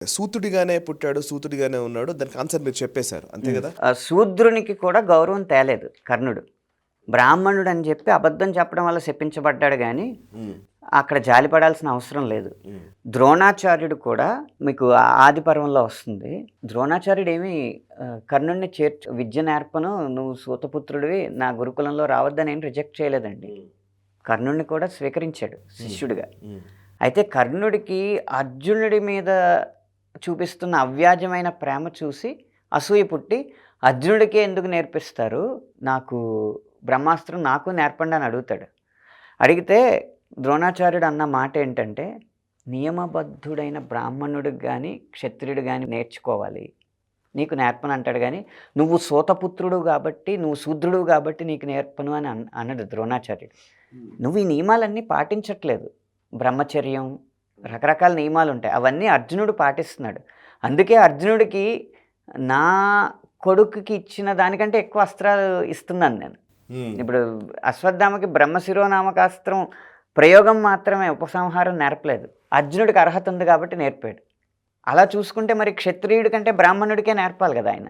సూతుడిగానే పుట్టాడు, సూతుడిగానే ఉన్నాడు. దానికి ఆన్సర్ మీరు చెప్పేశారు. అంతే గదా! శూద్రునికి కూడా గౌరవం తేలేదు కర్ణుడు. బ్రాహ్మణుడు అని చెప్పి అబద్ధం చెప్పడం వల్ల శపించబడ్డాడు గానీ, అక్కడ జాలిపడాల్సిన అవసరం లేదు. ద్రోణాచార్యుడు కూడా మీకు ఆది పర్వంలో వస్తుంది. ద్రోణాచార్యుడు ఏమి కర్ణుడిని విద్య నేర్పను, నువ్వు సూతపుత్రుడివి, నా గురుకులంలో రావద్దని ఏం రిజెక్ట్ చేయలేదండి. కర్ణుడిని కూడా స్వీకరించాడు శిష్యుడిగా. అయితే కర్ణుడికి అర్జునుడి మీద చూపిస్తున్న అవ్యాజమైన ప్రేమ చూసి అసూయ పుట్టి, అర్జునుడికే ఎందుకు నేర్పిస్తారు, నాకు బ్రహ్మాస్త్రం నాకు నేర్పండి అని అడుగుతాడు. అడిగితే ద్రోణాచార్యుడు అన్న మాట ఏంటంటే, నియమబద్ధుడైన బ్రాహ్మణుడికి కానీ క్షత్రియుడు కానీ నేర్చుకోవాలి, నీకు నేర్పను అంటాడు. కానీ నువ్వు సూతపుత్రుడు కాబట్టి, నువ్వు శూద్రుడు కాబట్టి నీకు నేర్పను అని అన్నాడు ద్రోణాచార్యుడు. నువ్వు ఈ నియమాలన్నీ పాటించట్లేదు. బ్రహ్మచర్యం, రకరకాల నియమాలు ఉంటాయి, అవన్నీ అర్జునుడు పాటిస్తున్నాడు. అందుకే అర్జునుడికి నా కొడుకుకి ఇచ్చిన దానికంటే ఎక్కువ అస్త్రాలు ఇస్తున్నాను నేను. ఇప్పుడు అశ్వత్థామకి బ్రహ్మశిరోనామకాస్త్రం ప్రయోగం మాత్రమే, ఉపసంహారం నేర్పలేదు. అర్జునుడికి అర్హత ఉంది కాబట్టి నేర్పాడు. అలా చూసుకుంటే మరి క్షత్రియుడి కంటే బ్రాహ్మణుడికే నేర్పాలి కదా ఆయన.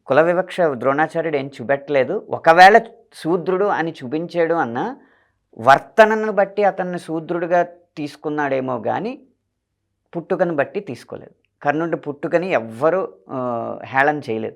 కుల వివక్ష ద్రోణాచార్యుడు ఏం చూపెట్టలేదు. ఒకవేళ శూద్రుడు అని చూపించాడు అన్న వర్తనను బట్టి అతన్ని శూద్రుడిగా తీసుకున్నాడేమో కానీ పుట్టుకను బట్టి తీసుకోలేదు. కర్ణుడి పుట్టుకని ఎవ్వరూ హేళన చేయలేదు.